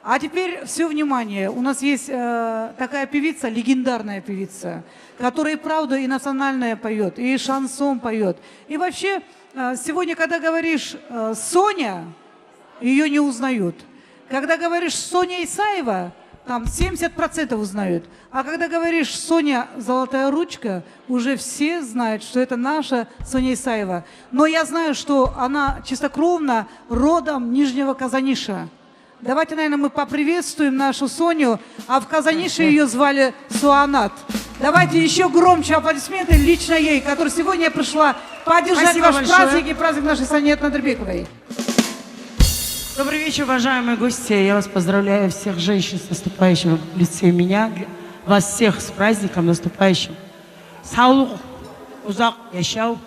А теперь все внимание. У нас есть такая певица, легендарная певица, которая и правду, и национальное поет, и шансон поет. И вообще, сегодня, когда говоришь Соня, ее не узнают. Когда говоришь Соня Исаева, там 70% узнают. А когда говоришь Соня Золотая Ручка, уже все знают, что это наша Соня Исаева. Но я знаю, что она чистокровно родом Нижнего Казаниша. Давайте, наверное, мы поприветствуем нашу Соню, а в Казанише ее звали Суанат. Давайте еще громче аплодисменты лично ей, которая сегодня пришла поддержать Спасибо ваш большое. праздник и праздник нашей Санет Надрбековой. Добрый вечер, уважаемые гости. Я вас поздравляю, всех женщин, с наступающим в лице меня. Вас всех с праздником наступающим. Саулук, узак, яшау.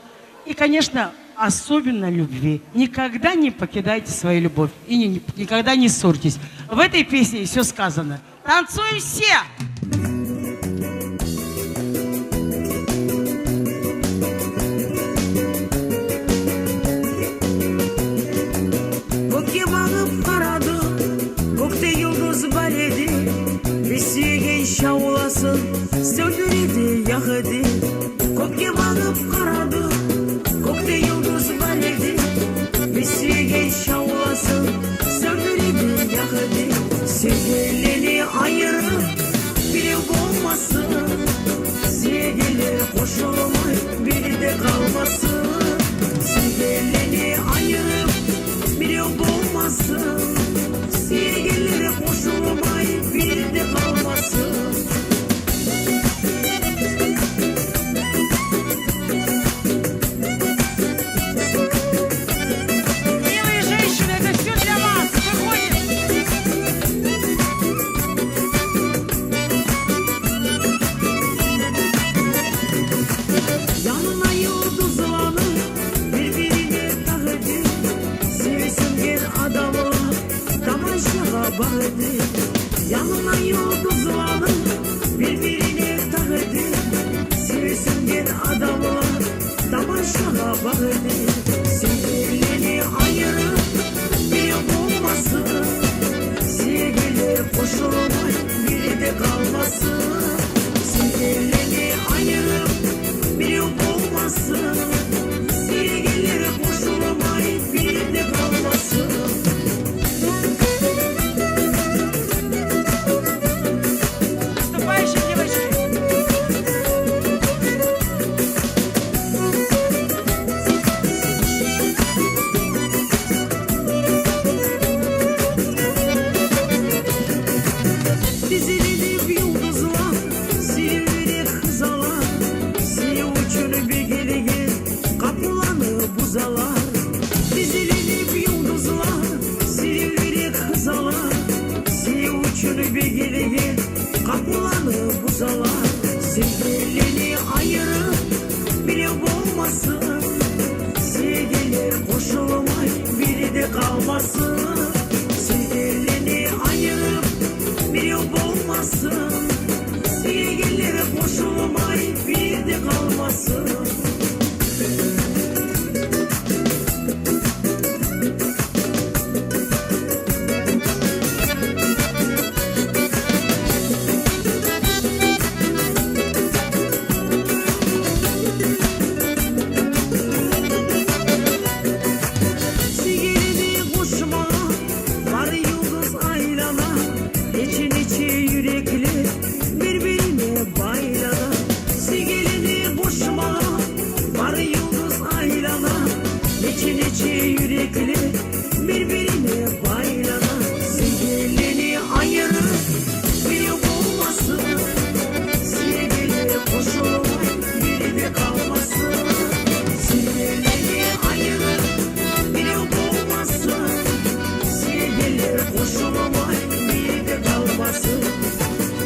И, конечно, особенно любви. Никогда не покидайте свою любовь. И никогда не ссорьтесь. В этой песне все сказано. Танцуем все! Şavlasın, söndürüldü yakıdı. Kökke bakıp karadı, kökte yıldız var idi. Bisigen şavlasın, söndürüldü yakıdı. Sevgilini ayırıp biri olmasın. Sevgili koşulmay biri de kalmasın. Sevgilini ayırıp biri olmasın. Sevgilere koşulmay biri de kalmasın. Yanına yıldızları birbirine takırdı. Sevsin bir adamı tamaşağa bakırdı. Sevgilini ayırıp bir olmasın. Sevgiler koşulmay biri de kalmasın. Sevgilini ayırıp bir olmasın. Sevgiler koşulmay biri de kalmasın. Kapılanı buzalar, sevgilini ayırıp biri olmasın. Sevgiler koşulmay biri de kalmasın. Sevgilini ayırıp biri olmasın. Sevgilere koşulmay biri de kalmasın.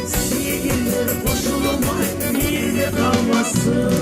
Sevgiler koşulmay bir de kalmasın.